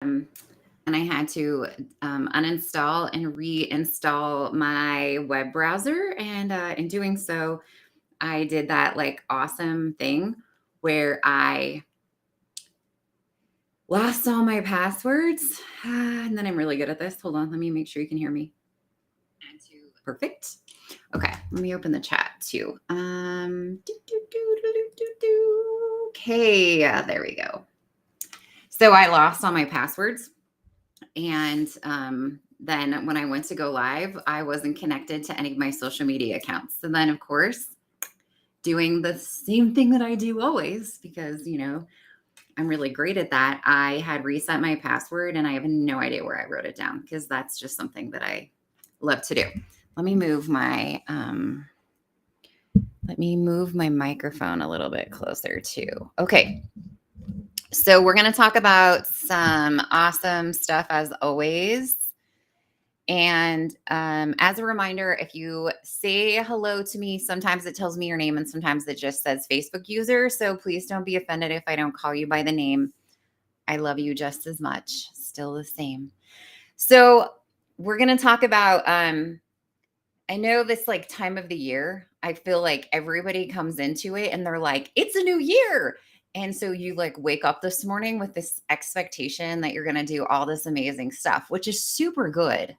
um, and I had to uninstall and reinstall my web browser. And in doing so, I did that like awesome thing where I lost all my passwords. And then I'm really good at this. Hold on, let me make sure you can hear me. Perfect. Okay, let me open the chat too. Okay, there we go. So I lost all my passwords. And then when I went to go live, I wasn't connected to any of my social media accounts. And then, of course, doing the same thing that I do always, because, I'm really great at that. I had reset my password and I have no idea where I wrote it down because that's just something that I love to do. Let me move my microphone a little bit closer too. Okay. So we're going to talk about some awesome stuff as always. And as a reminder, if you say hello to me, sometimes it tells me your name and sometimes it just says Facebook user. So please don't be offended if I don't call you by the name. I love you just as much, still the same. So we're going to talk about, I know this like time of the year, I feel like everybody comes into it and they're like, it's a new year. And so you like wake up this morning with this expectation that you're going to do all this amazing stuff, which is super good.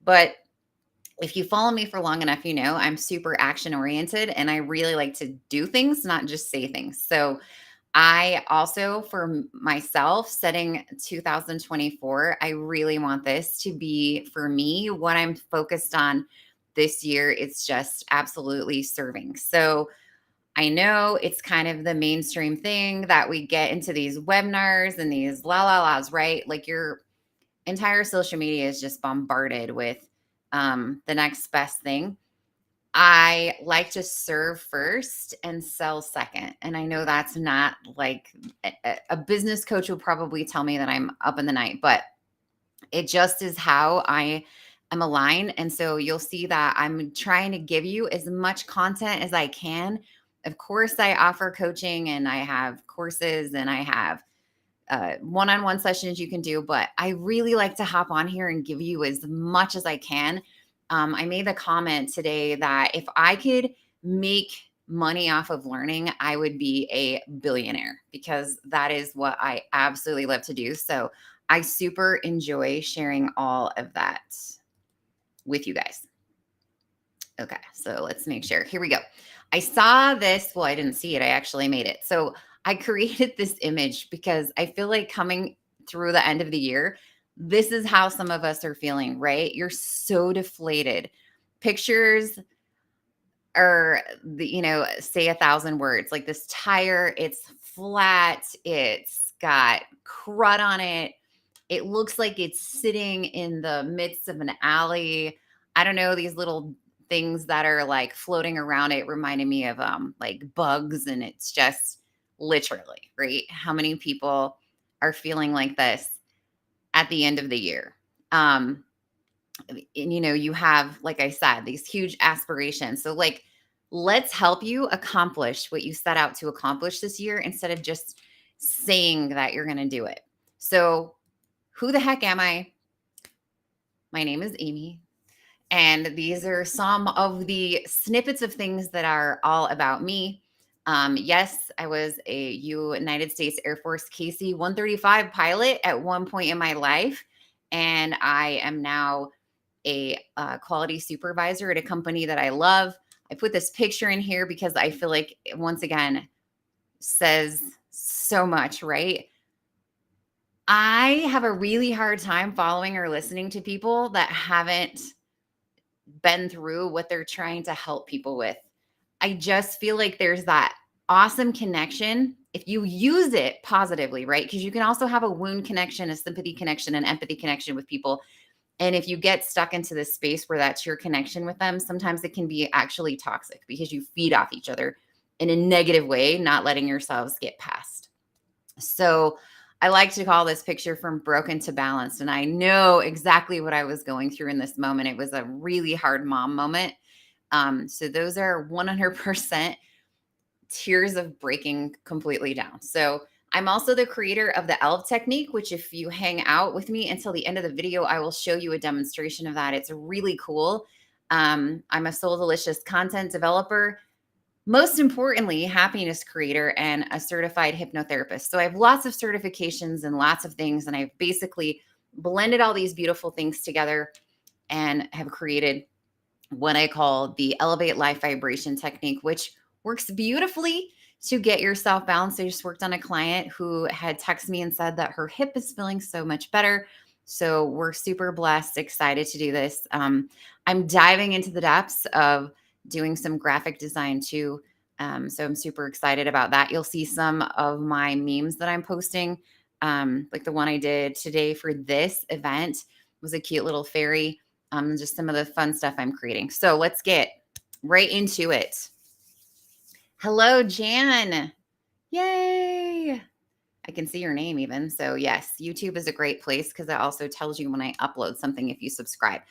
But if you follow me for long enough, I'm super action oriented and I really like to do things, not just say things. So I also, for myself, setting 2024, I really want this to be for me. What I'm focused on this year is just absolutely serving. So I know it's kind of the mainstream thing that we get into these webinars and these la, right? Like your entire social media is just bombarded with the next best thing. I like to serve first and sell second. And I know that's not like a business coach will probably tell me that I'm up in the night, but it just is how I am aligned. And so you'll see that I'm trying to give you as much content as I can. Of course, I offer coaching and I have courses and I have one-on-one sessions you can do, but I really like to hop on here and give you as much as I can. I made the comment today that if I could make money off of learning, I would be a billionaire because that is what I absolutely love to do. So I super enjoy sharing all of that with you guys. Okay, so let's make sure. Here we go. I saw this. Well, I didn't see it. I actually made it. So I created this image because I feel like coming through the end of the year, this is how some of us are feeling, right? You're so deflated. Pictures are, say 1,000 words. Like this tire, it's flat, it's got crud on it. It looks like it's sitting in the midst of an alley. I don't know, these little things that are like floating around it reminded me of like bugs, and it's just literally, right? How many people are feeling like this at the end of the year? Um and you have, like I said, these huge aspirations. So like let's help you accomplish what you set out to accomplish this year instead of just saying that you're going to do it. So who the heck am I? My name is Amy. And these are some of the snippets of things that are all about me. Yes, I was a United States Air Force KC 135 pilot at one point in my life. And I am now a quality supervisor at a company that I love. I put this picture in here because I feel like, once again, says so much, right? I have a really hard time following or listening to people that haven't been through what they're trying to help people with. I just feel like there's that awesome connection if you use it positively, right? Because you can also have a wound connection, a sympathy connection, an empathy connection with people. And if you get stuck into this space where that's your connection with them, sometimes it can be actually toxic because you feed off each other in a negative way, not letting yourselves get past. So I like to call this picture from broken to balanced. And I know exactly what I was going through in this moment. It was a really hard mom moment. So those are 100% tears of breaking completely down. So I'm also the creator of the ELV technique, which if you hang out with me until the end of the video, I will show you a demonstration of that. It's really cool. I'm a Soul Delicious content developer, most importantly, happiness creator and a certified hypnotherapist. So I have lots of certifications and lots of things, and I've basically blended all these beautiful things together and have created what I call the Elevate Life Vibration Technique, which works beautifully to get yourself balanced. I just worked on a client who had texted me and said that her hip is feeling so much better. So we're super blessed, excited to do this. I'm diving into the depths of doing some graphic design too. So I'm super excited about that. You'll see some of my memes that I'm posting. Like the one I did today for this event was a cute little fairy. Just some of the fun stuff I'm creating. So let's get right into it. Hello, Jan. Yay. I can see your name even. So yes, YouTube is a great place because it also tells you when I upload something if you subscribe.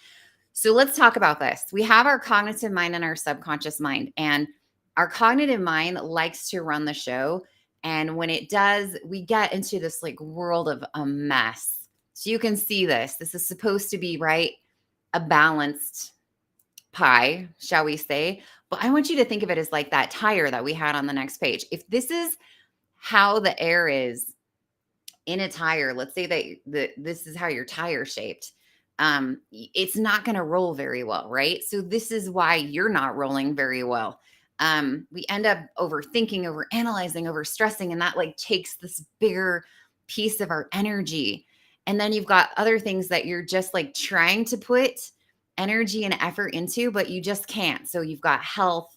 So let's talk about this. We have our cognitive mind and our subconscious mind, and our cognitive mind likes to run the show. And when it does, we get into this like world of a mess. So you can see this. This is supposed to be, right, a balanced pie, shall we say. But I want you to think of it as like that tire that we had on the next page. If this is how the air is in a tire, let's say that this is how your tire shaped, it's not going to roll very well, right? So this is why you're not rolling very well. We end up overthinking, over analyzing, over stressing, and that like takes this bigger piece of our energy. And then you've got other things that you're just like trying to put energy and effort into, but you just can't. So you've got health.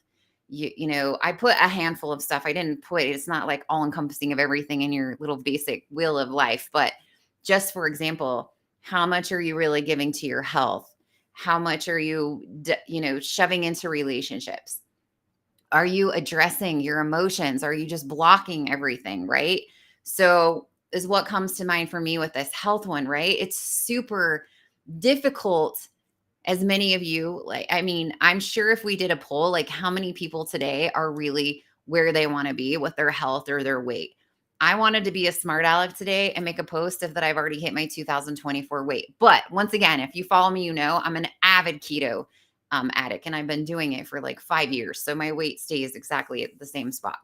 You know, I put a handful of stuff. I didn't put, it's not like all encompassing of everything in your little basic wheel of life, but just for example, how much are you really giving to your health? How much are you, shoving into relationships? Are you addressing your emotions? Are you just blocking everything, right? So is what comes to mind for me with this health one, right? It's super difficult, as many of you, like, I mean, I'm sure if we did a poll, like how many people today are really where they want to be with their health or their weight. I wanted to be a smart aleck today and make a post of that I've already hit my 2024 weight. But once again, if you follow me, you know I'm an avid keto addict, and I've been doing it for like 5 years. So my weight stays exactly at the same spot.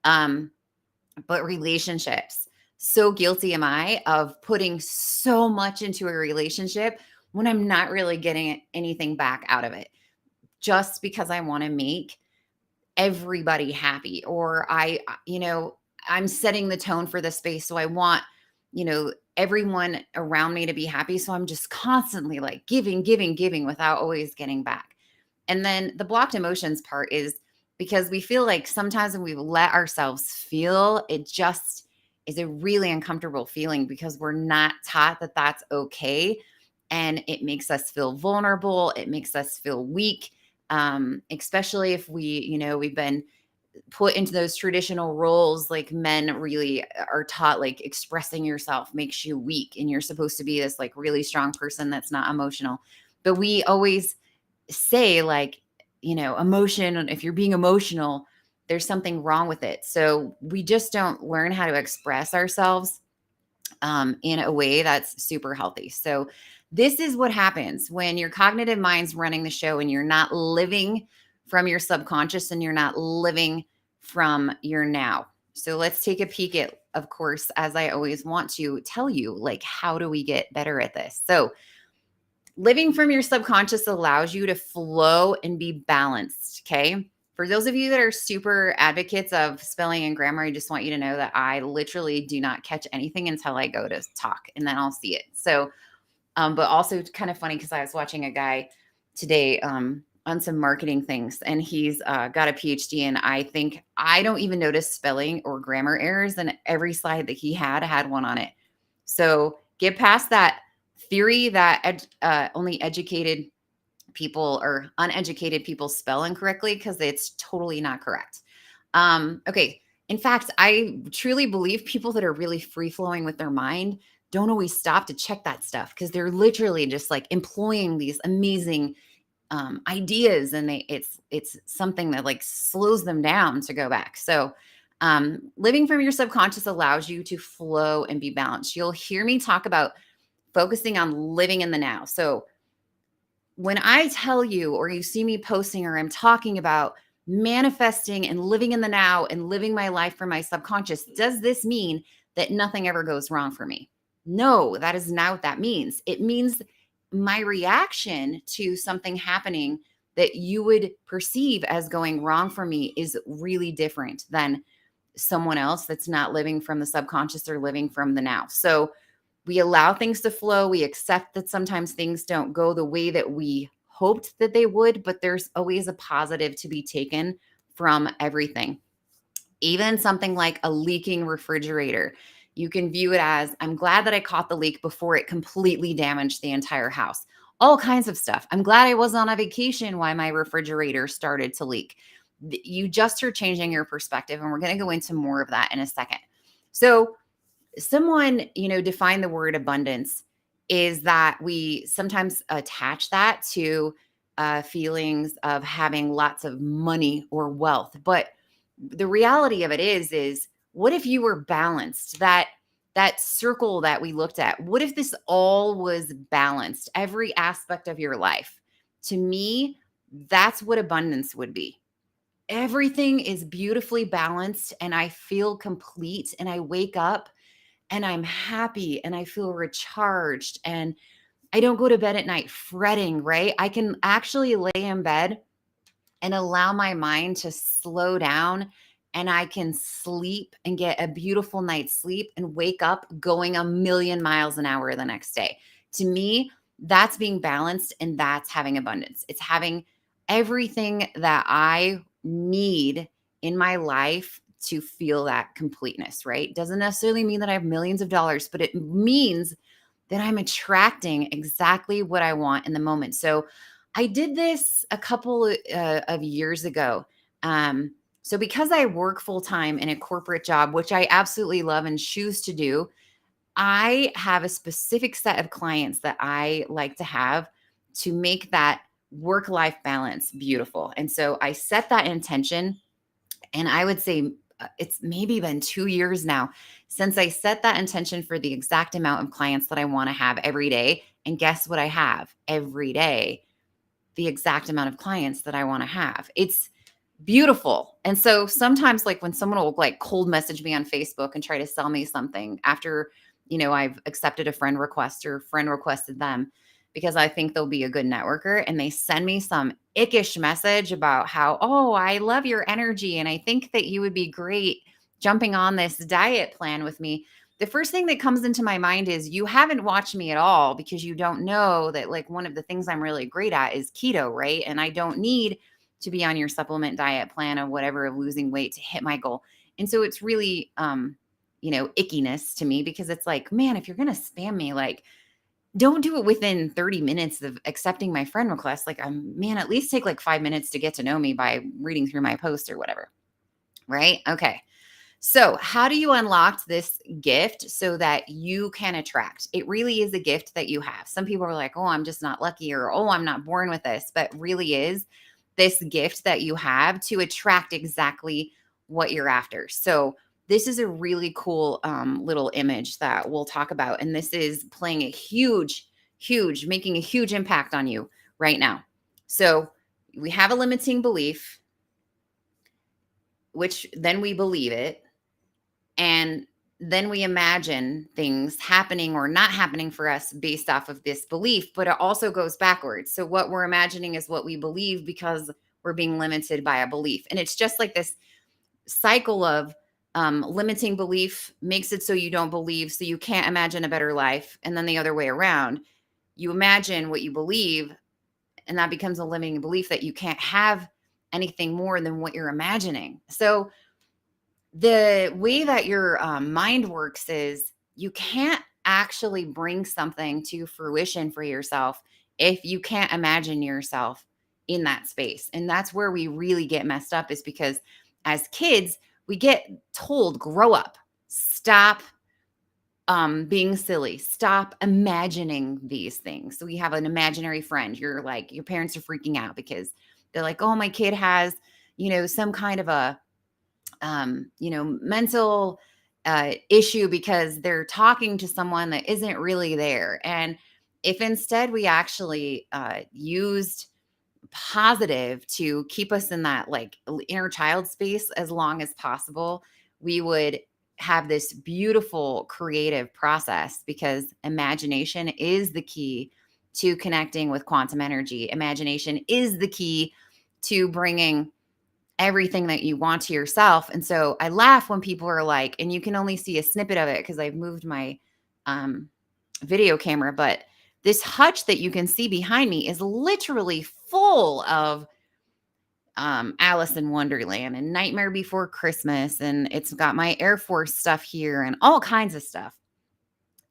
But relationships, so guilty am I of putting so much into a relationship when I'm not really getting anything back out of it, just because I want to make everybody happy, or I'm setting the tone for the space. So I want, everyone around me to be happy. So I'm just constantly like giving, giving, giving without always getting back. And then the blocked emotions part is because we feel like sometimes when we let ourselves feel, it just is a really uncomfortable feeling because we're not taught that that's okay. And it makes us feel vulnerable. It makes us feel weak, especially if we've been put into those traditional roles. Like men really are taught like expressing yourself makes you weak and you're supposed to be this like really strong person that's not emotional. But we always say like, emotion, if you're being emotional, there's something wrong with it. So we just don't learn how to express ourselves in a way that's super healthy. So this is what happens when your cognitive mind's running the show and you're not living from your subconscious and you're not living from your now. So let's take a peek at, of course, as I always want to tell you, like, how do we get better at this? So living from your subconscious allows you to flow and be balanced. Okay. For those of you that are super advocates of spelling and grammar, I just want you to know that I literally do not catch anything until I go to talk and then I'll see it. So, but also kind of funny because I was watching a guy today on some marketing things, and he's got a PhD, and I think I don't even notice spelling or grammar errors, and every slide that he had one on it. So get past that theory that only educated people or uneducated people spell incorrectly, because it's totally not correct. Okay. In fact, I truly believe people that are really free flowing with their mind don't always stop to check that stuff because they're literally just like employing these amazing ideas, and it's something that like slows them down to go back. So Living from your subconscious allows you to flow and be balanced. You'll hear me talk about focusing on living in the now. So when I tell you, or you see me posting, or I'm talking about manifesting and living in the now and living my life from my subconscious, does this mean that nothing ever goes wrong for me? No, that is not what that means. It means my reaction to something happening that you would perceive as going wrong for me is really different than someone else that's not living from the subconscious or living from the now. So we allow things to flow. We accept that sometimes things don't go the way that we hoped that they would, but there's always a positive to be taken from everything. Even something like a leaking refrigerator, you can view it as, I'm glad that I caught the leak before it completely damaged the entire house. All kinds of stuff. I'm glad I wasn't on a vacation while my refrigerator started to leak. You just are changing your perspective, and we're going to go into more of that in a second. So, someone, define the word abundance is that we sometimes attach that to feelings of having lots of money or wealth. But the reality of it is what if you were balanced? That circle that we looked at, what if this all was balanced, every aspect of your life? To me, that's what abundance would be. Everything is beautifully balanced, and I feel complete, and I wake up and I'm happy and I feel recharged, and I don't go to bed at night fretting, right? I can actually lay in bed and allow my mind to slow down, and I can sleep and get a beautiful night's sleep and wake up going a million miles an hour the next day. To me, that's being balanced, and that's having abundance. It's having everything that I need in my life to feel that completeness, right? Doesn't necessarily mean that I have millions of dollars, but it means that I'm attracting exactly what I want in the moment. So I did this a couple of years ago. So because I work full time in a corporate job, which I absolutely love and choose to do, I have a specific set of clients that I like to have to make that work life balance beautiful. And so I set that intention, and I would say it's maybe been 2 years now since I set that intention for the exact amount of clients that I want to have every day. And guess what I have every day? The exact amount of clients that I want to have. It's beautiful. And so sometimes, like, when someone will like cold message me on Facebook and try to sell me something after, I've accepted a friend request or friend requested them because I think they'll be a good networker, and they send me some ickish message about how, oh, I love your energy and I think that you would be great jumping on this diet plan with me. The first thing that comes into my mind is, you haven't watched me at all, because you don't know that, like, one of the things I'm really great at is keto, right? And I don't need to be on your supplement diet plan of whatever, of losing weight to hit my goal. And so it's really ickiness to me, because it's like, man, if you're going to spam me, like, don't do it within 30 minutes of accepting my friend request. Like, man, at least take like 5 minutes to get to know me by reading through my post or whatever. Right? Okay. So, how do you unlock this gift so that you can attract? It really is a gift that you have. Some people are like, oh, I'm just not lucky, or oh, I'm not born with this, but really is this gift that you have to attract exactly what you're after. So, this is a really cool little image that we'll talk about. And this is playing a making a huge impact on you right now. So, we have a limiting belief, which then we believe it. And then we imagine things happening or not happening for us based off of this belief, but it also goes backwards. So what we're imagining is what we believe, because we're being limited by a belief. And it's just like this cycle of limiting belief makes it so you don't believe, so you can't imagine a better life. And then the other way around, you imagine what you believe, and that becomes a limiting belief that you can't have anything more than what you're imagining. So the way that your mind works is, you can't actually bring something to fruition for yourself if you can't imagine yourself in that space. And that's where we really get messed up, is because as kids, we get told, grow up, stop being silly, stop imagining these things. So we have an imaginary friend. You're like, your parents are freaking out because they're like, oh, my kid has, some kind of mental issue because they're talking to someone that isn't really there. And if instead we actually used positive to keep us in that like inner child space as long as possible, we would have this beautiful creative process, because imagination is the key to connecting with quantum energy. Imagination is the key to bringing everything that you want to yourself. And so I laugh when people are like, and you can only see a snippet of it because I've moved my um, video camera, but this hutch that you can see behind me is literally full of Alice in Wonderland and Nightmare Before Christmas. And it's got my Air Force stuff here and all kinds of stuff.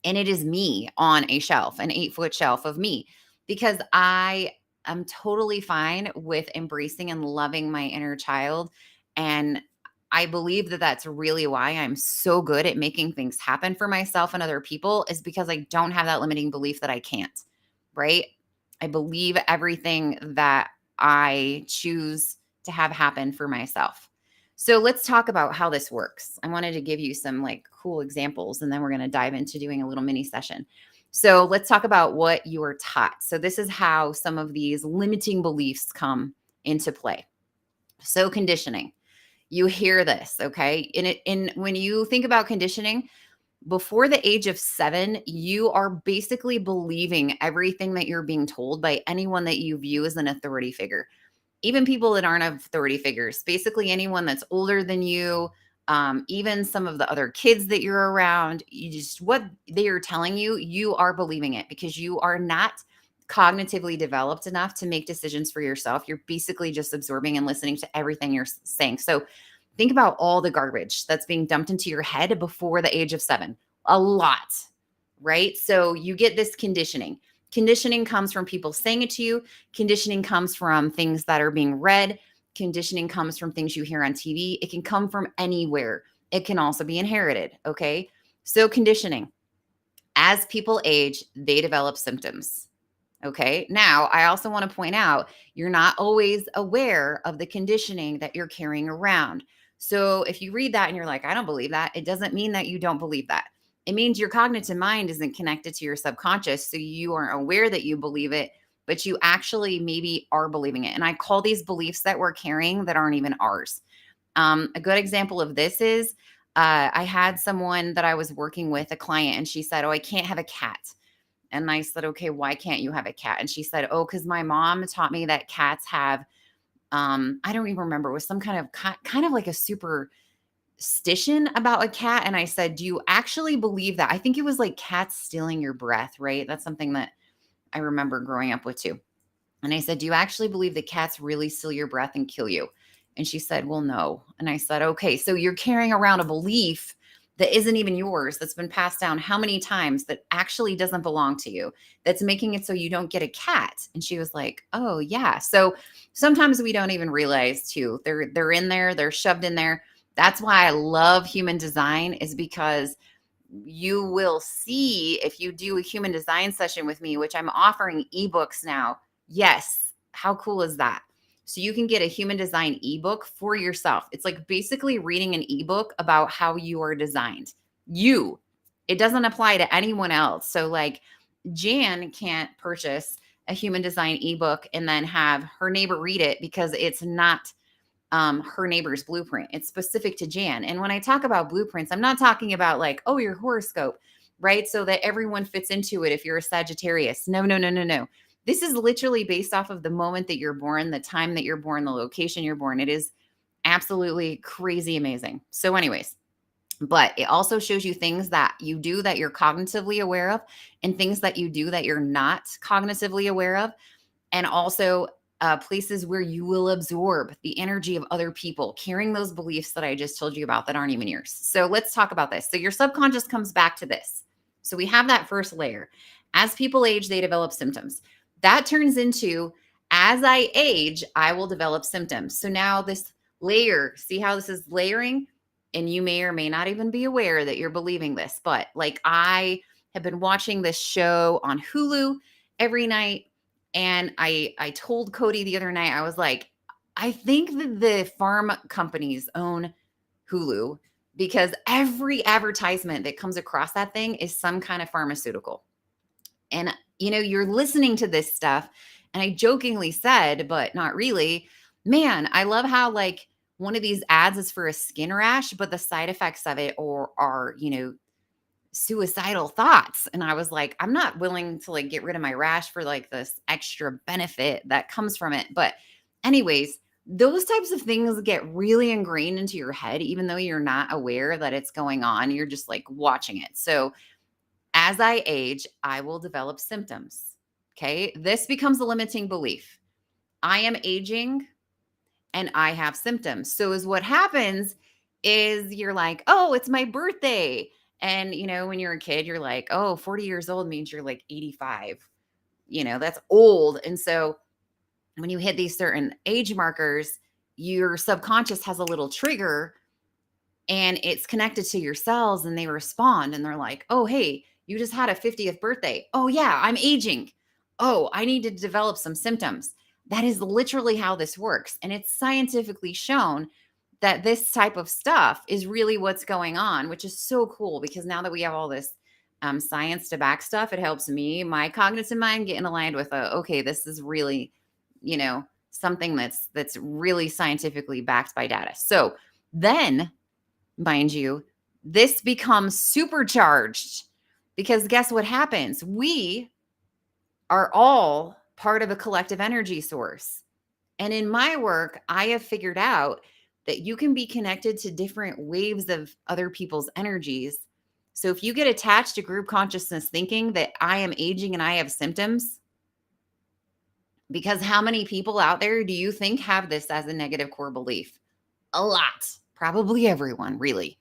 And it is me on a shelf, an 8-foot shelf of me, because I am totally fine with embracing and loving my inner child. And I believe that that's really why I'm so good at making things happen for myself and other people, is because I don't have that limiting belief that I can't, right? I believe everything that I choose to have happen for myself. So let's talk about how this works. I wanted to give you some like cool examples, and then we're going to dive into doing a little mini session. So let's talk about what you are taught. So this is how some of these limiting beliefs come into play. So conditioning. You hear this, okay? When you think about conditioning, before the age of 7, you are basically believing everything that you're being told by anyone that you view as an authority figure. Even people that aren't authority figures, basically anyone that's older than you, even some of the other kids that you're around, what they are telling you, you are believing it because you are not cognitively developed enough to make decisions for yourself. You're basically just absorbing and listening to everything you're saying. So think about all the garbage that's being dumped into your head before the age of 7. A lot, right? So you get this conditioning. Conditioning comes from people saying it to you. Conditioning comes from things that are being read. Conditioning comes from things you hear on TV. It can come from anywhere. It can also be inherited. Okay. So conditioning, as people age, they develop symptoms. Okay. Now, I also want to point out you're not always aware of the conditioning that you're carrying around. So if you read that and you're like, I don't believe that, it doesn't mean that you don't believe that. It means your cognitive mind isn't connected to your subconscious. So you aren't aware that you believe it, but you actually maybe are believing it. And I call these beliefs that we're carrying that aren't even ours. A good example of this is I had someone that I was working with, a client, and she said, oh, I can't have a cat. And I said, okay, why can't you have a cat? And she said, oh, because my mom taught me that cats have, I don't even remember, it was some kind of like a superstition about a cat. And I said, do you actually believe that? I think it was like cats stealing your breath, right? That's something that I remember growing up with too. And I said, do you actually believe that cats really steal your breath and kill you? And she said, well, no. And I said, okay, so you're carrying around a belief that isn't even yours, that's been passed down how many times, that actually doesn't belong to you, that's making it so you don't get a cat. And she was like, oh yeah. So sometimes we don't even realize too, they're in there, they're shoved in there. That's why I love human design, is because you will see, if you do a human design session with me, which I'm offering ebooks now. Yes. How cool is that? So you can get a human design ebook for yourself. It's like basically reading an ebook about how you are designed. It doesn't apply to anyone else. So like Jan can't purchase a human design ebook and then have her neighbor read it, because it's not her neighbor's blueprint. It's specific to Jan. And when I talk about blueprints, I'm not talking about like, oh, your horoscope, right? So that everyone fits into it if you're a Sagittarius. No, no, no, no, no. This is literally based off of the moment that you're born, the time that you're born, the location you're born. It is absolutely crazy amazing. So, anyways, but it also shows you things that you do that you're cognitively aware of, and things that you do that you're not cognitively aware of. And also places where you will absorb the energy of other people carrying those beliefs that I just told you about that aren't even yours. So let's talk about this. So your subconscious comes back to this. So we have that first layer. As people age, they develop symptoms. That turns into, as I age, I will develop symptoms. So now this layer, see how this is layering? And you may or may not even be aware that you're believing this. But like, I have been watching this show on Hulu every night. And I told Cody the other night, I was like, I think that the farm companies own Hulu, because every advertisement that comes across that thing is some kind of pharmaceutical. And, you're listening to this stuff. And I jokingly said, but not really, man, I love how like one of these ads is for a skin rash, but the side effects of it are, suicidal thoughts. And I was like, I'm not willing to like get rid of my rash for like this extra benefit that comes from it. But, anyways, those types of things get really ingrained into your head, even though you're not aware that it's going on. You're just like watching it. So, as I age, I will develop symptoms. Okay. This becomes a limiting belief. I am aging and I have symptoms. So, is what happens is you're like, oh, it's my birthday. And, when you're a kid, you're like, oh, 40 years old means you're like 85. That's old. And so, when you hit these certain age markers, your subconscious has a little trigger and it's connected to your cells and they respond and they're like, oh, hey, you just had a 50th birthday. Oh, yeah, I'm aging. Oh, I need to develop some symptoms. That is literally how this works. And it's scientifically shown that this type of stuff is really what's going on, which is so cool because now that we have all this science to back stuff, it helps me, my cognitive mind, get in aligned with, okay, this is really, something that's really scientifically backed by data. So then, mind you, this becomes supercharged because guess what happens? We are all part of a collective energy source. And in my work, I have figured out that you can be connected to different waves of other people's energies. So if you get attached to group consciousness thinking that I am aging and I have symptoms, because how many people out there do you think have this as a negative core belief? A lot. Probably everyone, really.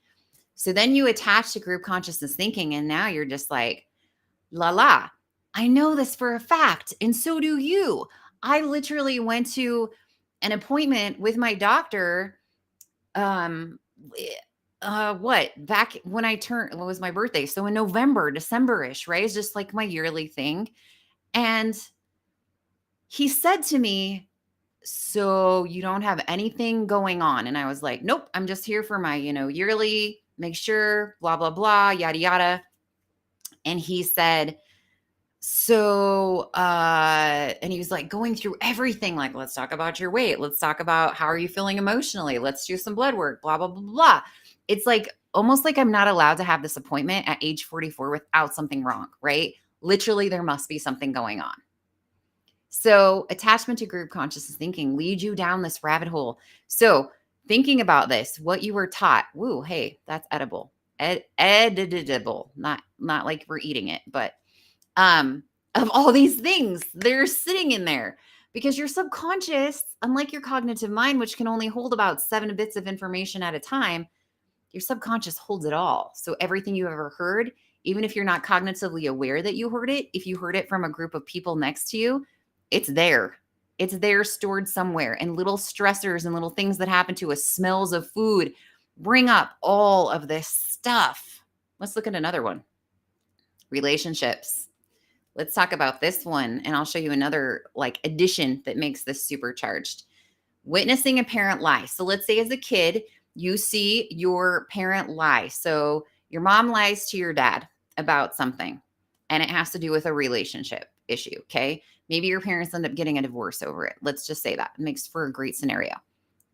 So then you attach to group consciousness thinking, and now you're just like, la la, I know this for a fact, and so do you. I literally went to an appointment with my doctor. Um, back when what was my birthday? So in November, December-ish, right? It's just like my yearly thing. And he said to me, so you don't have anything going on? And I was like, nope, I'm just here for my, yearly, make sure, blah, blah, blah, yada, yada. And he said, and he was like going through everything, like, let's talk about your weight. Let's talk about how are you feeling emotionally? Let's do some blood work, blah, blah, blah, blah. It's like almost like I'm not allowed to have this appointment at age 44 without something wrong, right? Literally, there must be something going on. So attachment to group consciousness thinking leads you down this rabbit hole. So thinking about this, what you were taught, woo, hey, that's edible. Editable, not like we're eating it, but of all these things, they're sitting in there because your subconscious, unlike your cognitive mind, which can only hold about 7 bits of information at a time, your subconscious holds it all. So everything you ever heard, even if you're not cognitively aware that you heard it, if you heard it from a group of people next to you, it's there. It's there stored somewhere. And little stressors and little things that happen to us, smells of food, bring up all of this stuff. Let's look at another one. Relationships. Let's talk about this one. And I'll show you another like addition that makes this supercharged. Witnessing a parent lie. So let's say as a kid, you see your parent lie. So your mom lies to your dad about something and it has to do with a relationship issue. Okay. Maybe your parents end up getting a divorce over it. Let's just say that. It makes for a great scenario.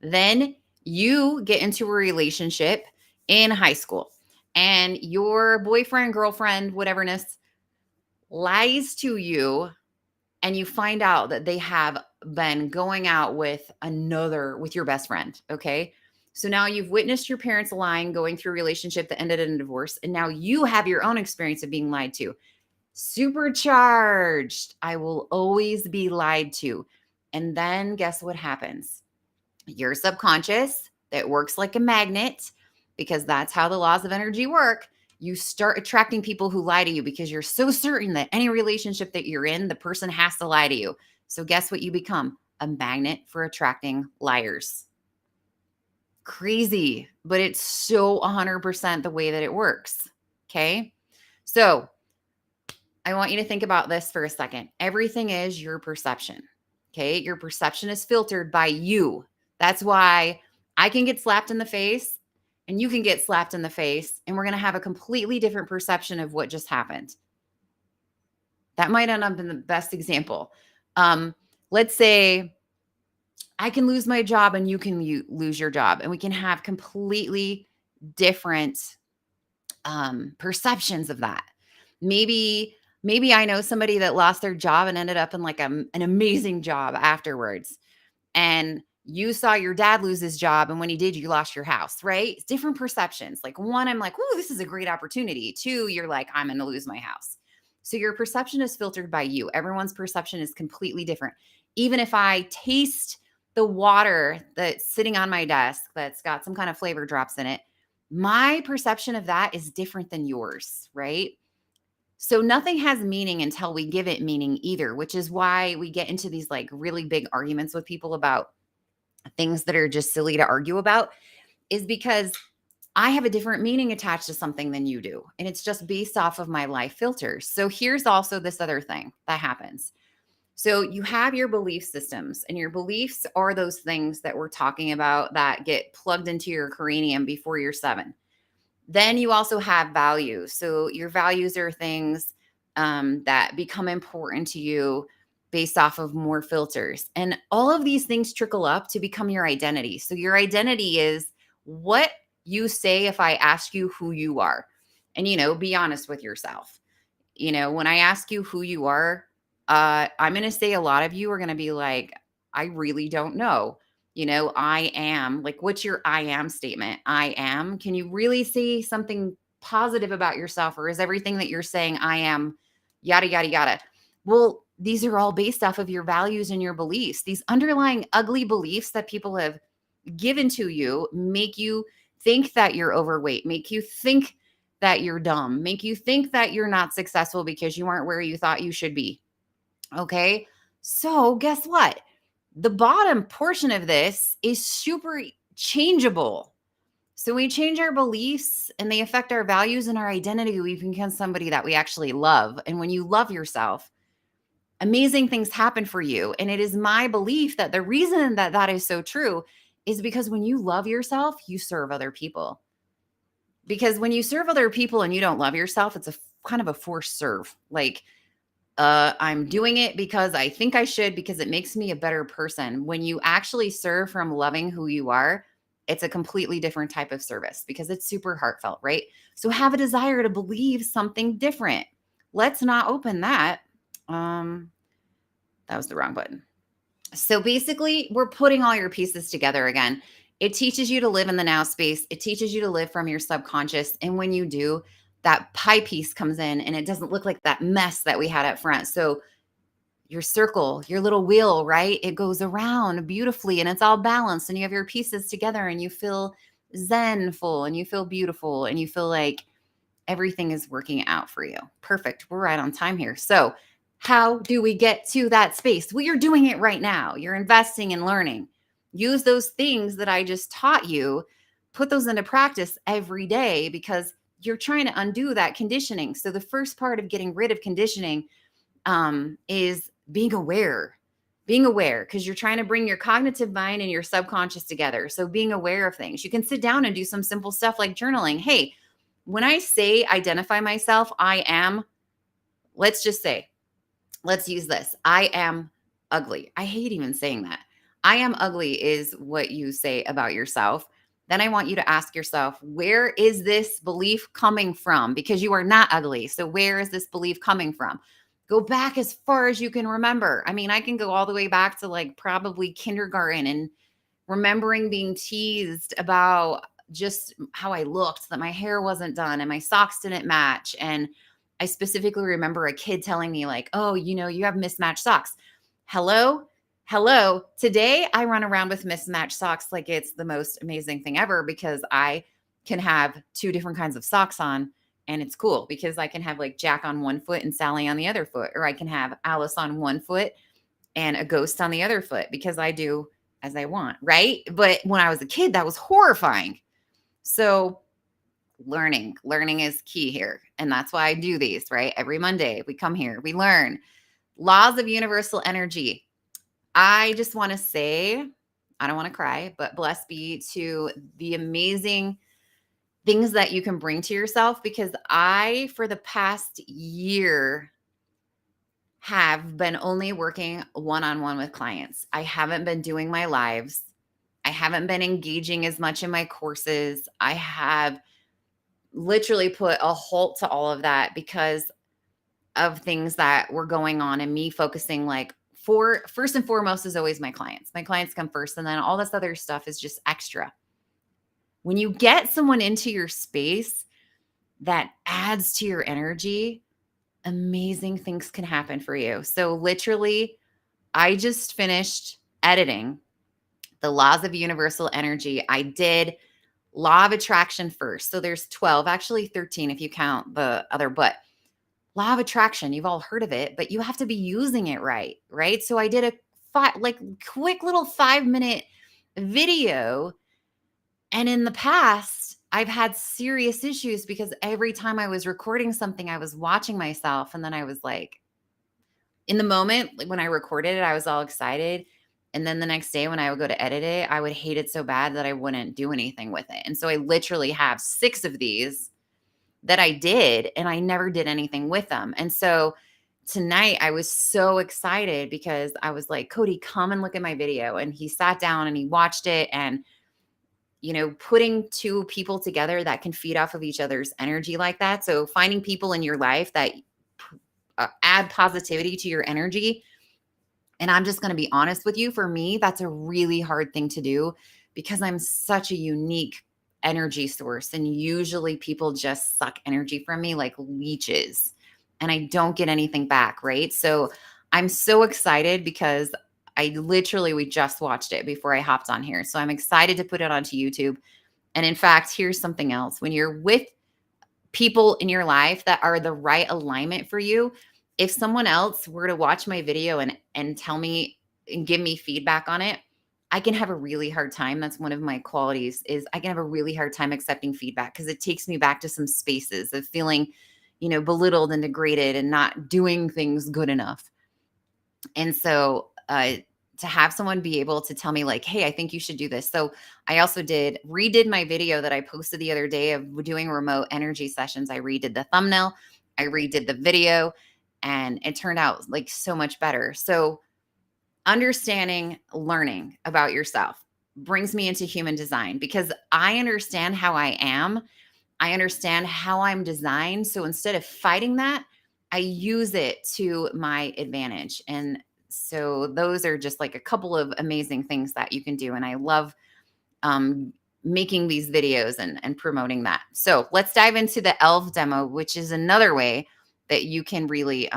Then you get into a relationship in high school and your boyfriend, girlfriend, whateverness lies to you and you find out that they have been going out with your best friend. Okay. So now you've witnessed your parents lying, going through a relationship that ended in a divorce. And now you have your own experience of being lied to. Supercharged. I will always be lied to. And then guess what happens? Your subconscious that works like a magnet, because that's how the laws of energy work. You start attracting people who lie to you because you're so certain that any relationship that you're in, the person has to lie to you. So guess what you become? A magnet for attracting liars. Crazy, but it's so 100% the way that it works. Okay. So I want you to think about this for a second. Everything is your perception. Okay. Your perception is filtered by you. That's why I can get slapped in the face and you can get slapped in the face, and we're going to have a completely different perception of what just happened. That might not have been the best example. Let's say I can lose my job and you can lose your job, and we can have completely different perceptions of that. Maybe I know somebody that lost their job and ended up in like an amazing job afterwards. And you saw your dad lose his job, and when he did, you lost your house, right? It's different perceptions. Like, one, I'm like, "Ooh, this is a great opportunity." Two, you're like, "I'm going to lose my house." So your perception is filtered by you. Everyone's perception is completely different. Even if I taste the water that's sitting on my desk that's got some kind of flavor drops in it, my perception of that is different than yours, right? So nothing has meaning until we give it meaning either, which is why we get into these like really big arguments with people about things that are just silly to argue about, is because I have a different meaning attached to something than you do. And it's just based off of my life filters. So here's also this other thing that happens. So you have your belief systems, and your beliefs are those things that we're talking about that get plugged into your cranium before you're 7. Then you also have values. So your values are things that become important to you based off of more filters. And all of these things trickle up to become your identity. So your identity is what you say if I ask you who you are. And, be honest with yourself. When I ask you who you are, I'm going to say a lot of you are going to be like, I really don't know. I am. Like, what's your I am statement? I am. Can you really say something positive about yourself? Or is everything that you're saying, I am, yada, yada, yada? Well, these are all based off of your values and your beliefs. These underlying ugly beliefs that people have given to you make you think that you're overweight, make you think that you're dumb, make you think that you're not successful because you aren't where you thought you should be. Okay. So, guess what? The bottom portion of this is super changeable. So, we change our beliefs and they affect our values and our identity. We become somebody that we actually love. And when you love yourself, amazing things happen for you. And it is my belief that the reason that that is so true is because when you love yourself, you serve other people. Because when you serve other people and you don't love yourself, it's a kind of a forced serve. Like, I'm doing it because I think I should, because it makes me a better person. When you actually serve from loving who you are, it's a completely different type of service because it's super heartfelt, right? So have a desire to believe something different. Let's not open that. That was the wrong button. So basically, we're putting all your pieces together again. It teaches you to live in the now space. It teaches you to live from your subconscious. And when you do, that pie piece comes in and it doesn't look like that mess that we had up front. So your circle, your little wheel, right? It goes around beautifully and it's all balanced and you have your pieces together and you feel zenful and you feel beautiful and you feel like everything is working out for you. Perfect. We're right on time here. So, how do we get to that space? Well, you're doing it right now. You're investing in learning. Use those things that I just taught you, put those into practice every day because you're trying to undo that conditioning. So, the first part of getting rid of conditioning is being aware. Being aware because you're trying to bring your cognitive mind and your subconscious together. So, being aware of things. You can sit down and do some simple stuff like journaling. Hey, when I say identify myself, I am, let's just say, let's use this. I am ugly. I hate even saying that. I am ugly is what you say about yourself. Then I want you to ask yourself, where is this belief coming from? Because you are not ugly. So where is this belief coming from? Go back as far as you can remember. I mean, I can go all the way back to like probably kindergarten and remembering being teased about just how I looked, that my hair wasn't done and my socks didn't match. And I specifically remember a kid telling me, like, oh, you have mismatched socks. Hello? Hello. Today I run around with mismatched socks like it's the most amazing thing ever because I can have two different kinds of socks on. And it's cool because I can have like Jack on one foot and Sally on the other foot, or I can have Alice on one foot and a ghost on the other foot because I do as I want, right? But when I was a kid, that was horrifying. So learning is key here. And that's why I do these, right? Every Monday we come here, we learn laws of universal energy. I just want to say, I don't want to cry, but bless be to the amazing things that you can bring to yourself, because I, for the past year, have been only working one-on-one with clients. I haven't been doing my lives. I haven't been engaging as much in my courses. I have literally put a halt to all of that because of things that were going on, and me focusing like first and foremost is always my clients. My clients come first, and then all this other stuff is just extra. When you get someone into your space that adds to your energy, amazing things can happen for you. So literally, I just finished editing the Laws of Universal Energy. I did Law of Attraction first. So there's 12, actually 13 if you count the other, but Law of Attraction, you've all heard of it, but you have to be using it right, right? So I did a quick little 5-minute video. And in the past, I've had serious issues because every time I was recording something, I was watching myself. And then I was like, in the moment, like when I recorded it, I was all excited. And then the next day when I would go to edit it, I would hate it so bad that I wouldn't do anything with it. And so I literally have 6 of these that I did, and I never did anything with them. And so tonight I was so excited because I was like, Cody, come and look at my video. And he sat down and he watched it. And, putting 2 people together that can feed off of each other's energy like that. So finding people in your life that add positivity to your energy. And I'm just going to be honest with you, for me, that's a really hard thing to do because I'm such a unique energy source. And usually people just suck energy from me like leeches, and I don't get anything back. Right. So I'm so excited because we just watched it before I hopped on here. So I'm excited to put it onto YouTube. And in fact, here's something else. When you're with people in your life that are the right alignment for you, if someone else were to watch my video and tell me and give me feedback on it, I can have a really hard time. That's one of my qualities, is I can have a really hard time accepting feedback because it takes me back to some spaces of feeling, belittled and degraded and not doing things good enough. And so to have someone be able to tell me like, hey, I think you should do this. So I also redid my video that I posted the other day of doing remote energy sessions. I redid the thumbnail, I redid the video, and it turned out like so much better. So understanding, learning about yourself brings me into human design because I understand how I am. I understand how I'm designed. So instead of fighting that, I use it to my advantage. And so those are just like a couple of amazing things that you can do. And I love making these videos and promoting that. So let's dive into the ELF demo, which is another way that you can really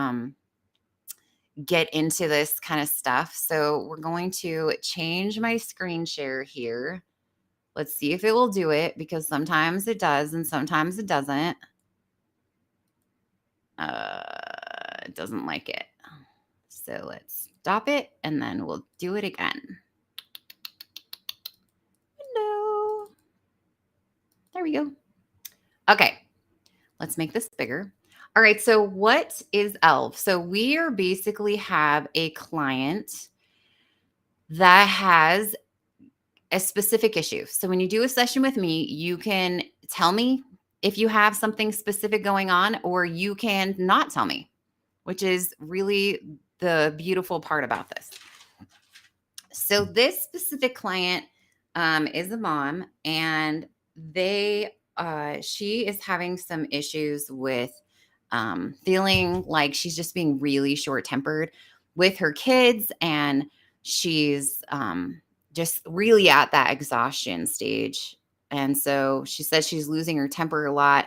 get into this kind of stuff. So we're going to change my screen share here. Let's see if it will do it, because sometimes it does and sometimes it doesn't. It doesn't like it. So let's stop it and then we'll do it again. Hello. There we go. Okay. Let's make this bigger. All right. So what is ELF? So we are basically have a client that has a specific issue. So when you do a session with me, you can tell me if you have something specific going on, or you can not tell me, which is really the beautiful part about this. So this specific client is a mom, and she is having some issues with feeling like she's just being really short-tempered with her kids, and she's just really at that exhaustion stage. And so she says she's losing her temper a lot.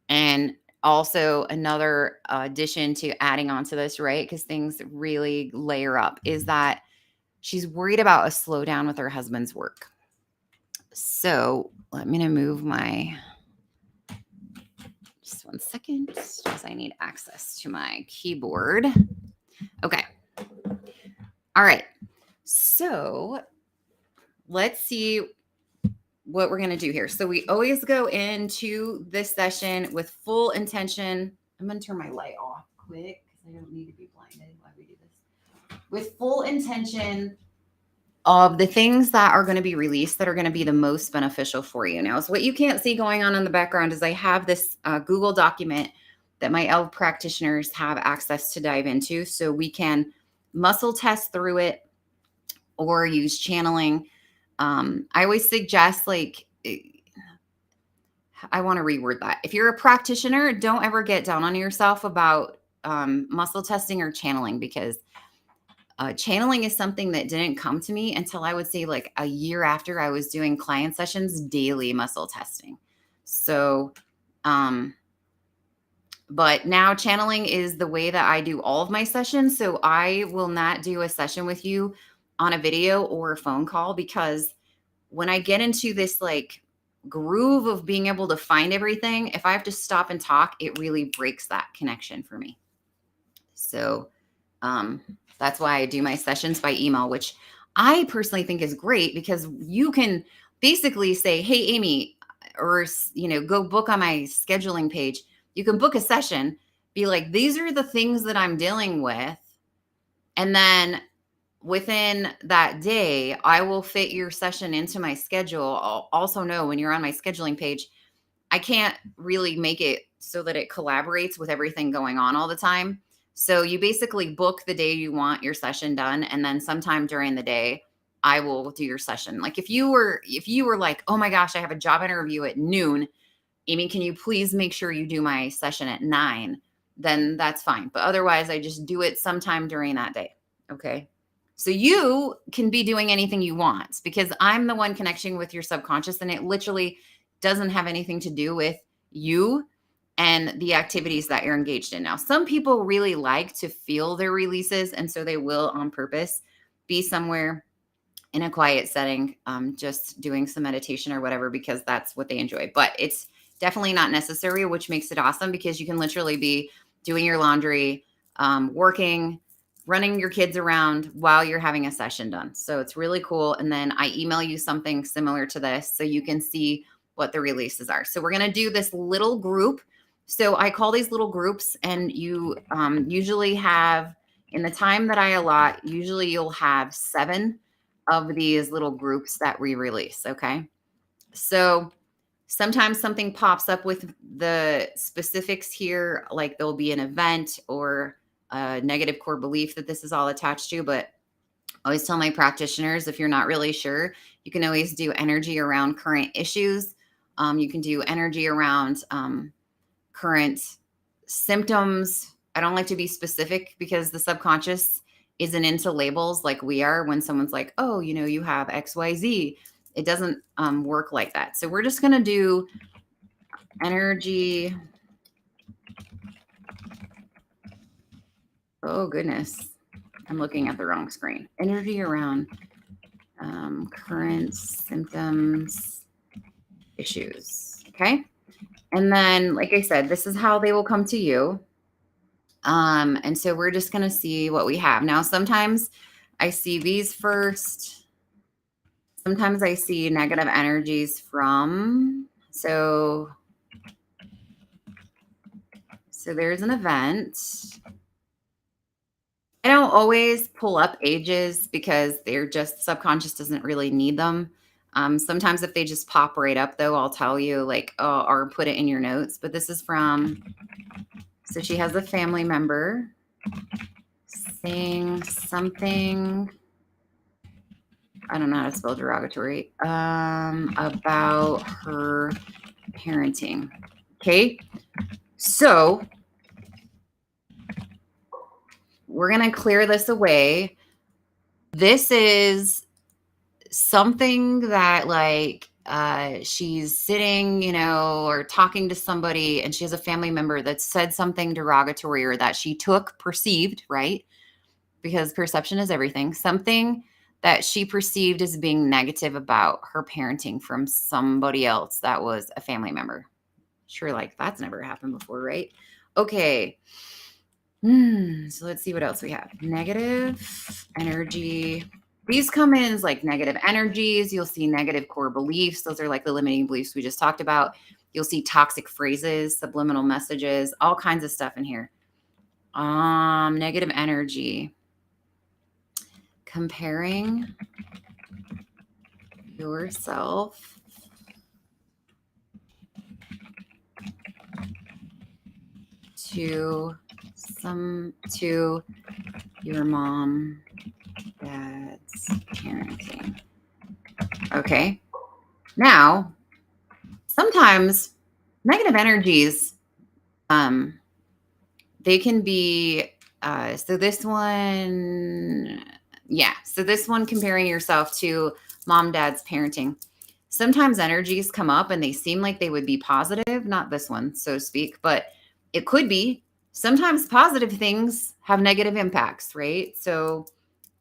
And also another addition to adding on to this, right, because things really layer up, is that she's worried about a slowdown with her husband's work. So let me move just one second, because I need access to my keyboard. Okay. All right. So let's see what we're going to do here. So we always go into this session with full intention. I'm going to turn my light off quick because I don't need to be blinded while we do this. With full intention of the things that are going to be released that are going to be the most beneficial for you. Now, so what you can't see going on in the background is I have this Google document that my ELF practitioners have access to dive into. So we can muscle test through it or use channeling. I always suggest, like, I want to reword that. If you're a practitioner, don't ever get down on yourself about muscle testing or channeling, because channeling is something that didn't come to me until I would say like a year after I was doing client sessions, daily muscle testing. So, but now channeling is the way that I do all of my sessions. So I will not do a session with you on a video or a phone call, because when I get into this like groove of being able to find everything, if I have to stop and talk, it really breaks that connection for me. So that's why I do my sessions by email, which I personally think is great, because you can basically say, hey, Amy, or, go book on my scheduling page. You can book a session, be like, these are the things that I'm dealing with. And then within that day, I will fit your session into my schedule. I'll also know when you're on my scheduling page, I can't really make it so that it collaborates with everything going on all the time. So you basically book the day you want your session done, and then sometime during the day, I will do your session. Like if you were like, oh my gosh, I have a job interview at noon, Amy, can you please make sure you do my session at 9? Then that's fine. But otherwise, I just do it sometime during that day. Okay. So you can be doing anything you want, because I'm the one connecting with your subconscious, and it literally doesn't have anything to do with you and the activities that you're engaged in. Now, some people really like to feel their releases, and so they will on purpose be somewhere in a quiet setting, just doing some meditation or whatever, because that's what they enjoy. But it's definitely not necessary, which makes it awesome, because you can literally be doing your laundry, working, running your kids around while you're having a session done. So it's really cool. And then I email you something similar to this so you can see what the releases are. So we're going to do this little group. So I call these little groups, and you usually have, in the time that I allot, usually you'll have 7 of these little groups that we release. Okay. So sometimes something pops up with the specifics here, like there'll be an event or a negative core belief that this is all attached to. But I always tell my practitioners, if you're not really sure, you can always do energy around current issues. You can do energy around current symptoms. I don't like to be specific, because the subconscious isn't into labels like we are. When someone's like, oh, you have XYZ, it doesn't work like that. So we're just going to do energy. Oh, goodness. I'm looking at the wrong screen. Energy around current symptoms, issues. Okay. And then, like I said, this is how they will come to you. And so we're just going to see what we have. Now, sometimes I see these first. Sometimes I see negative energies from, so there's an event. I don't always pull up ages, because they're just, subconscious doesn't really need them. Sometimes if they just pop right up, though, I'll tell you, like, oh, or put it in your notes. But this is from, so she has a family member saying something, I don't know how to spell derogatory, about her parenting. Okay. So we're going to clear this away. This is something that, like, she's sitting, or talking to somebody, and she has a family member that said something derogatory, or that she perceived, right? Because perception is everything. Something that she perceived as being negative about her parenting from somebody else that was a family member. Sure, like, that's never happened before, right? Okay. So let's see what else we have. Negative energy. These come in as like negative energies. You'll see negative core beliefs. Those are like the limiting beliefs we just talked about. You'll see toxic phrases, subliminal messages, all kinds of stuff in here. Negative energy. Comparing yourself to your mom, dad's parenting. Okay. Now, sometimes negative energies, they can be, so this one, yeah. So this one, comparing yourself to mom, dad's parenting. Sometimes energies come up and they seem like they would be positive, not this one, so to speak, but it could be. Sometimes positive things have negative impacts, right? So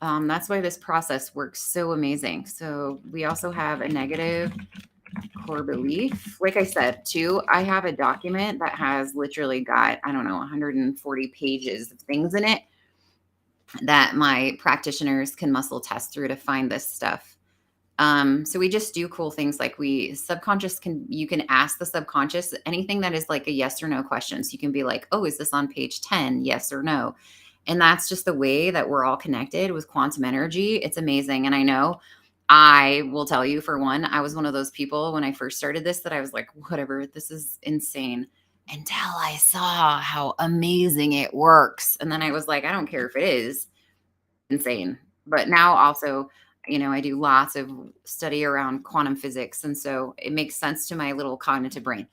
that's why this process works so amazing. So we also have a negative core belief. Like I said, too, I have a document that has literally got, I don't know, 140 pages of things in it that my practitioners can muscle test through to find this stuff. So we just do cool things like you can ask the subconscious anything that is like a yes or no question. So you can be like, oh, is this on page 10? Yes or no. And that's just the way that we're all connected with quantum energy. It's amazing. And I know I will tell you, for one, I was one of those people when I first started this that I was like, whatever, this is insane. Until I saw how amazing it works. And then I was like, I don't care if it is insane. But now also, I do lots of study around quantum physics. And so it makes sense to my little cognitive brain.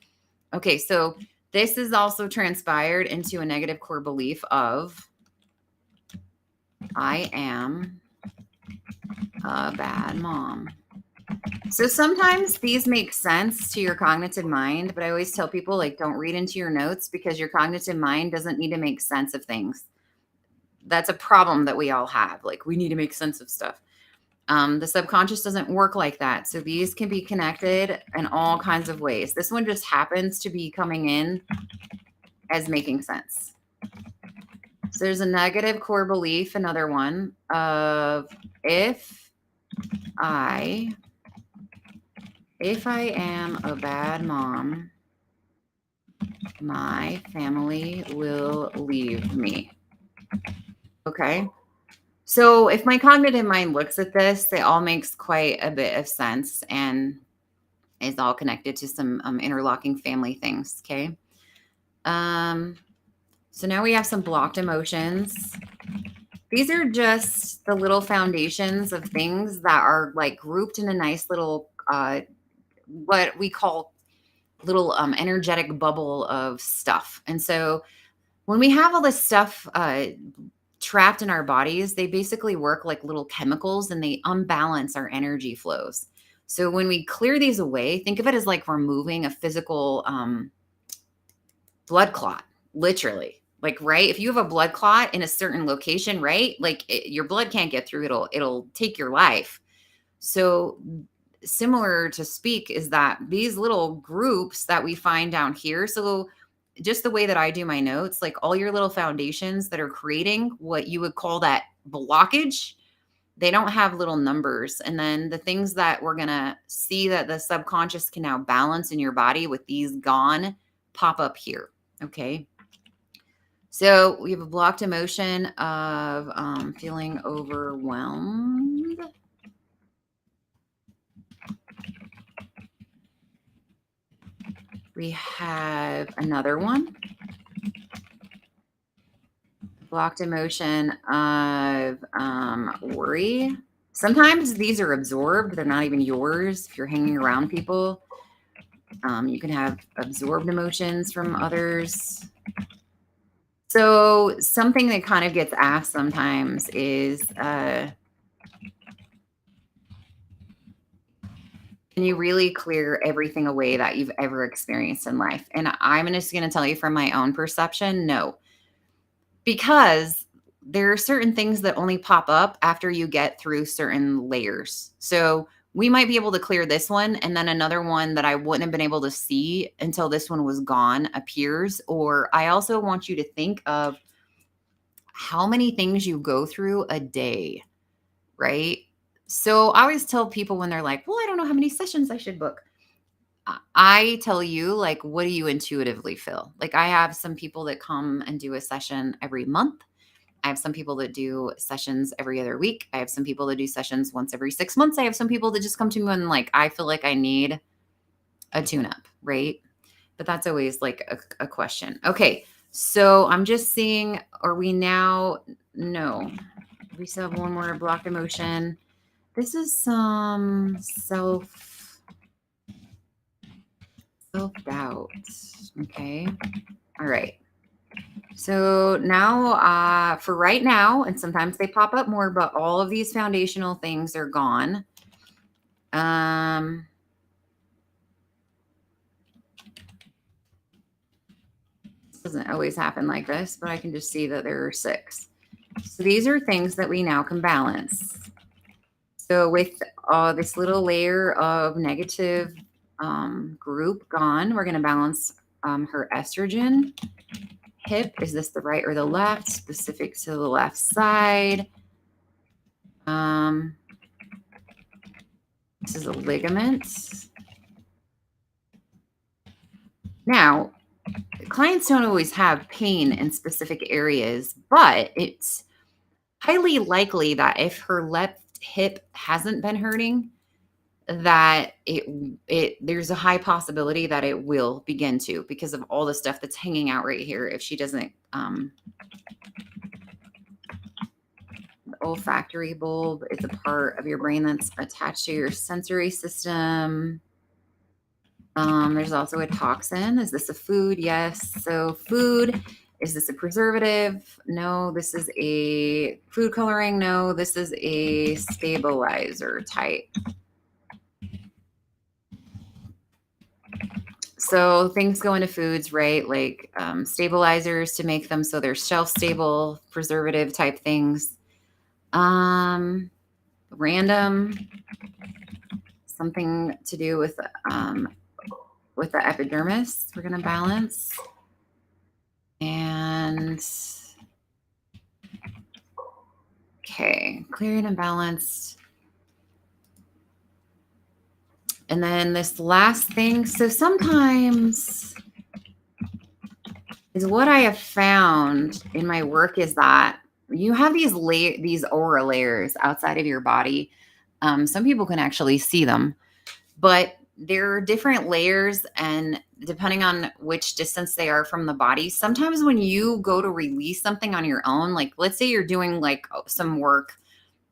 Okay, so this is also transpired into a negative core belief of I am a bad mom. So sometimes these make sense to your cognitive mind, but I always tell people, like, don't read into your notes because your cognitive mind doesn't need to make sense of things. That's a problem that we all have. Like, we need to make sense of stuff. The subconscious doesn't work like that. So these can be connected in all kinds of ways. This one just happens to be coming in as making sense. So there's a negative core belief, another one, of if I am a bad mom, my family will leave me. Okay. So if my cognitive mind looks at this, it all makes quite a bit of sense and is all connected to some interlocking family things. Okay. So now we have some blocked emotions. These are just the little foundations of things that are like grouped in a nice little, what we call little energetic bubble of stuff. And so when we have all this stuff trapped in our bodies, they basically work like little chemicals and they unbalance our energy flows. So when we clear these away, think of it as like removing a physical blood clot, literally. Like, right? If you have a blood clot in a certain location, right? Like your blood can't get through, it'll take your life. So similar to speak is that these little groups that we find down here. So just the way that I do my notes, like all your little foundations that are creating what you would call that blockage, they don't have little numbers. And then the things that we're going to see that the subconscious can now balance in your body with these gone pop up here. Okay. So we have a blocked emotion of feeling overwhelmed. We have another one. Blocked emotion of worry. Sometimes these are absorbed. They're not even yours. If you're hanging around people, you can have absorbed emotions from others. So something that kind of gets asked sometimes is, can you really clear everything away that you've ever experienced in life? And I'm just going to tell you from my own perception, no. Because there are certain things that only pop up after you get through certain layers. So we might be able to clear this one, and then another one that I wouldn't have been able to see until this one was gone appears. Or I also want you to think of how many things you go through a day, right? So I always tell people when they're like, well, I don't know how many sessions I should book. I tell you, like, what do you intuitively feel? Like, I have some people that come and do a session every month. I have some people that do sessions every other week. I have some people that do sessions once every 6 months. I have some people that just come to me when like I feel like I need a tune-up, right? But that's always like a question. Okay, so I'm just seeing, are we now? No, we still have one more blocked emotion. This is some self-doubt. Okay, all right. So now, for right now, and sometimes they pop up more, but all of these foundational things are gone. Doesn't always happen like this, but I can just see that there are 6. So these are things that we now can balance. So with this little layer of negative group gone, we're going to balance her estrogen. Hip, is this the right or the left? Specific to the left side. This is a ligament. Now, clients don't always have pain in specific areas, but it's highly likely that if her left hip hasn't been hurting, that there's a high possibility that it will begin to, because of all the stuff that's hanging out right here. If she doesn't, the olfactory bulb is a part of your brain that's attached to your sensory system. There's also a toxin. Is this a food? Yes. So food, is this a preservative? No. This is a food coloring? No. This is a stabilizer type. So things go into foods, right? Like stabilizers to make them so they're shelf stable, preservative type things. Random, something to do with the epidermis. We're going to balance. And okay, cleared and balanced. And then this last thing. So sometimes is what I have found in my work is that you have these aura layers outside of your body. Some people can actually see them, but there are different layers, and depending on which distance they are from the body, sometimes when you go to release something on your own, like let's say you're doing like some work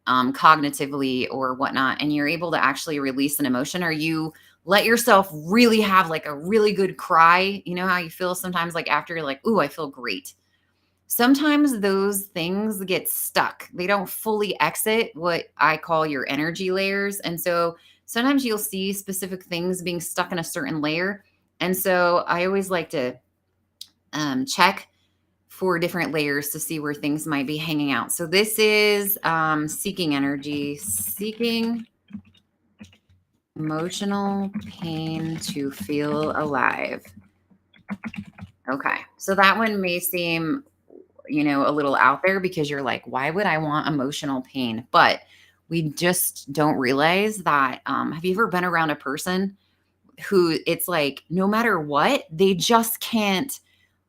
cognitively or whatnot, and you're able to actually release an emotion, or you let yourself really have like a really good cry. You know how you feel sometimes like after you're like, ooh, I feel great. Sometimes those things get stuck. They don't fully exit what I call your energy layers. And so sometimes you'll see specific things being stuck in a certain layer. And so I always like to check for different layers to see where things might be hanging out. So this is seeking energy, seeking emotional pain to feel alive. Okay. So that one may seem, a little out there because you're like, why would I want emotional pain? But we just don't realize that. Have you ever been around a person who it's like, no matter what, they just can't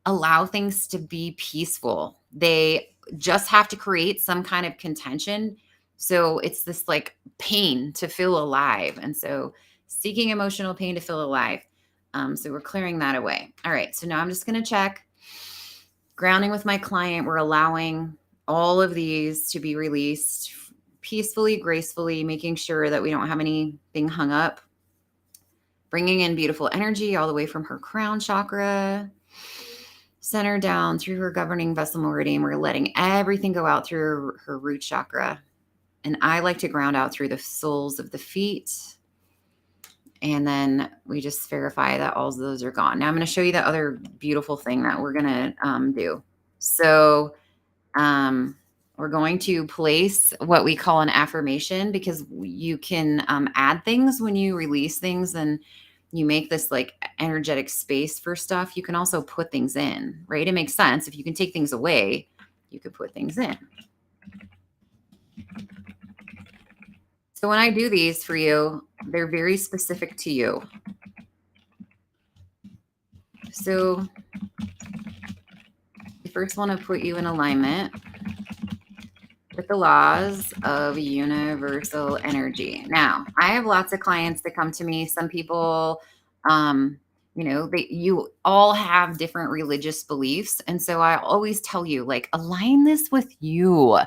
allow things to be peaceful. They just have to create some kind of contention. So it's this like pain to feel alive. And so seeking emotional pain to feel alive. So we're clearing that away. All right. So now I'm just going to check. Grounding with my client, we're allowing all of these to be released peacefully, gracefully, making sure that we don't have anything hung up. Bringing in beautiful energy all the way from her crown chakra, center down through her governing vessel meridian. We're letting everything go out through her root chakra. And I like to ground out through the soles of the feet. And then we just verify that all of those are gone. Now I'm going to show you the other beautiful thing that we're going to do. So we're going to place what we call an affirmation, because you can add things when you release things and you make this like energetic space for stuff. You can also put things in, right? It makes sense. If you can take things away, you could put things in. So when I do these for you, they're very specific to you. So I first want to put you in alignment. with the laws of universal energy. Now, I have lots of clients that come to me. Some people, you all have different religious beliefs. And so I always tell you, like, align this with you.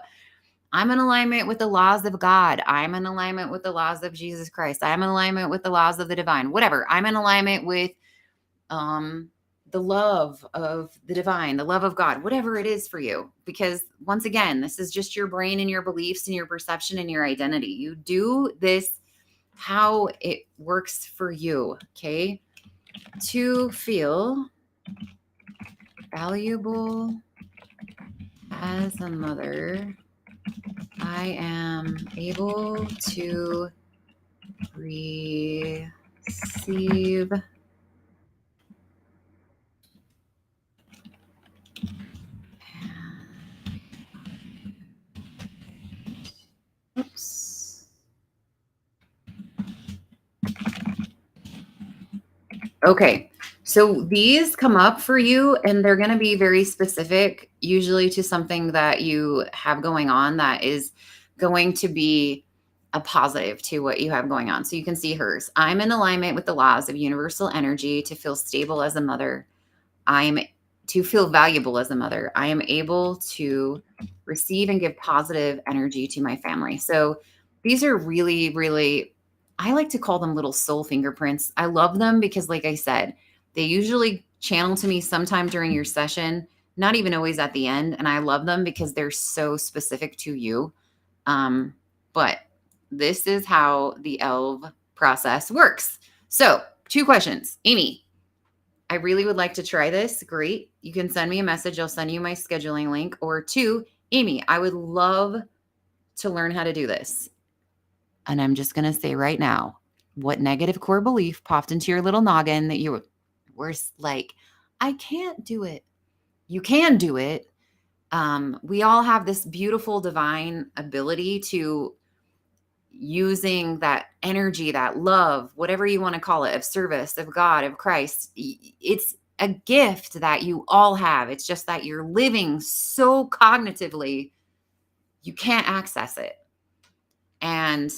I'm in alignment with the laws of God. I'm in alignment with the laws of Jesus Christ. I'm in alignment with the laws of the divine, whatever. I'm in alignment with um, the love of the divine, the love of God, whatever it is for you. Because once again, this is just your brain and your beliefs and your perception and your identity. You do this how it works for you. Okay. To feel valuable as a mother, I am able to receive oops. Okay. So these come up for you and they're going to be very specific, usually to something that you have going on that is going to be a positive to what you have going on. So you can see hers. I'm in alignment with the laws of universal energy to feel stable as a mother. I'm to feel valuable as a mother. I am able to receive and give positive energy to my family. So these are really, really, I like to call them little soul fingerprints. I love them because, like I said, they usually channel to me sometime during your session, not even always at the end. And I love them because they're so specific to you. But this is how the ELV process works. So, 2 questions. Amy, I really would like to try this. Great. You can send me a message. I'll send you my scheduling link. Or 2, Amy, I would love to learn how to do this. And I'm just going to say right now, what negative core belief popped into your little noggin that you were like, I can't do it. You can do it. We all have this beautiful divine ability to using that energy, that love, whatever you want to call it, of service, of God, of Christ. It's a gift that you all have. It's just that you're living so cognitively, you can't access it. And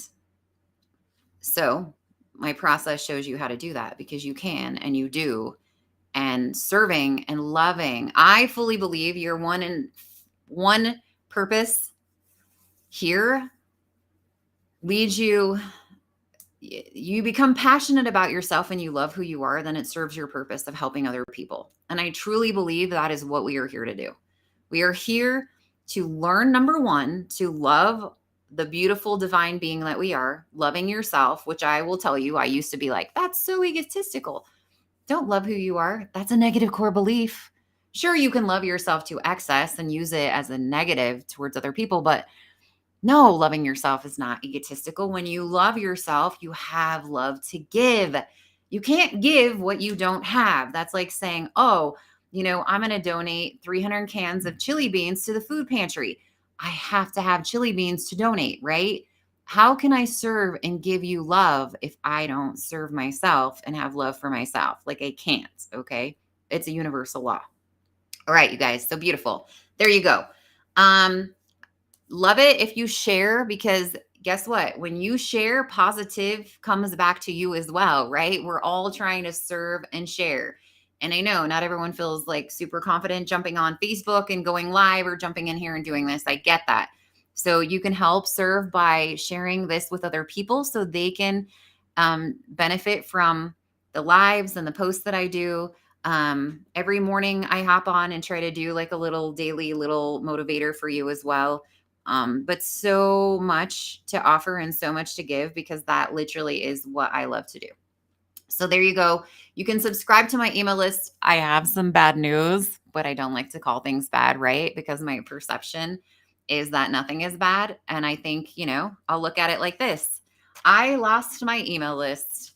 so my process shows you how to do that because you can and you do. And serving and loving. I fully believe your one purpose here leads you become passionate about yourself and you love who you are, then it serves your purpose of helping other people. And I truly believe that is what we are here to do. We are here to learn, number 1, to love the beautiful divine being that we are, loving yourself, which I will tell you, I used to be like, that's so egotistical. Don't love who you are. That's a negative core belief. Sure, you can love yourself to excess and use it as a negative towards other people, but no, loving yourself is not egotistical. When you love yourself, you have love to give. You can't give what you don't have. That's like saying, oh, I'm going to donate 300 cans of chili beans to the food pantry. I have to have chili beans to donate, right? How can I serve and give you love if I don't serve myself and have love for myself? Like I can't, okay? It's a universal law. All right, you guys, so beautiful. There you go. Love it if you share because guess what? When you share, positive comes back to you as well, right? We're all trying to serve and share. And I know not everyone feels like super confident jumping on Facebook and going live or jumping in here and doing this. I get that. So you can help serve by sharing this with other people so they can benefit from the lives and the posts that I do. Every morning I hop on and try to do like a little daily little motivator for you as well. But so much to offer and so much to give because that literally is what I love to do. So there you go. You can subscribe to my email list. I have some bad news, but I don't like to call things bad, right? Because my perception is that nothing is bad. And I think, I'll look at it like this. I lost my email list.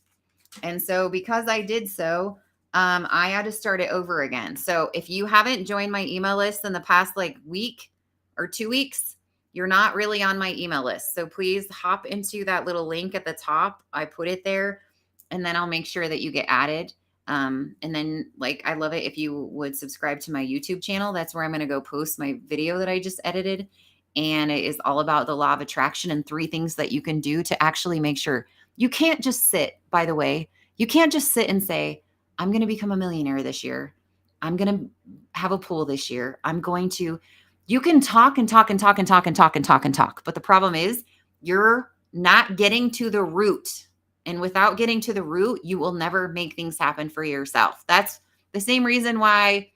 And so because I did so, I had to start it over again. So if you haven't joined my email list in the past week or 2 weeks, you're not really on my email list. So please hop into that little link at the top. I put it there and then I'll make sure that you get added. And then I love it if you would subscribe to my YouTube channel. That's where I'm going to go post my video that I just edited. And it is all about the law of attraction and 3 things that you can do to actually make sure you can't just sit, by the way, you can't just sit and say, I'm going to become a millionaire this year. I'm going to have a pool this year. I'm going to, you can talk and talk and talk and talk and talk and talk and talk. But the problem is you're not getting to the root. And without getting to the root, you will never make things happen for yourself. That's the same reason why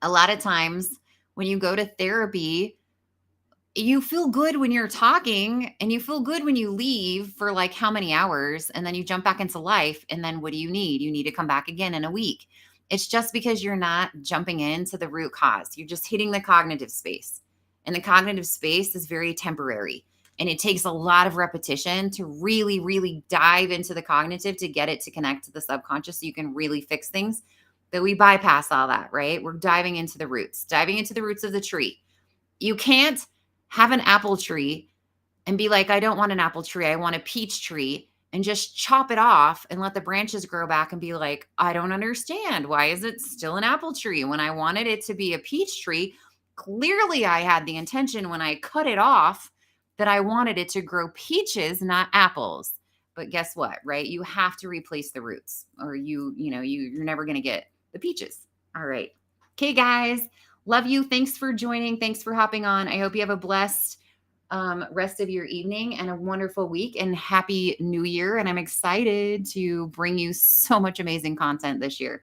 a lot of times when you go to therapy, you feel good when you're talking and you feel good when you leave for like how many hours and then you jump back into life. And then what do you need? You need to come back again in a week. It's just because you're not jumping into the root cause. You're just hitting the cognitive space. And the cognitive space is very temporary. And it takes a lot of repetition to really, really dive into the cognitive to get it to connect to the subconscious so you can really fix things. But we bypass all that, right? We're diving into the roots of the tree. You can't have an apple tree and be like, I don't want an apple tree. I want a peach tree, and just chop it off and let the branches grow back and be like, I don't understand. Why is it still an apple tree when I wanted it to be a peach tree? Clearly, I had the intention when I cut it off that I wanted it to grow peaches, not apples. But guess what, right? You have to replace the roots or you're never going to get the peaches. All right. Okay, guys. Love you. Thanks for joining. Thanks for hopping on. I hope you have a blessed rest of your evening and a wonderful week and happy new year. And I'm excited to bring you so much amazing content this year.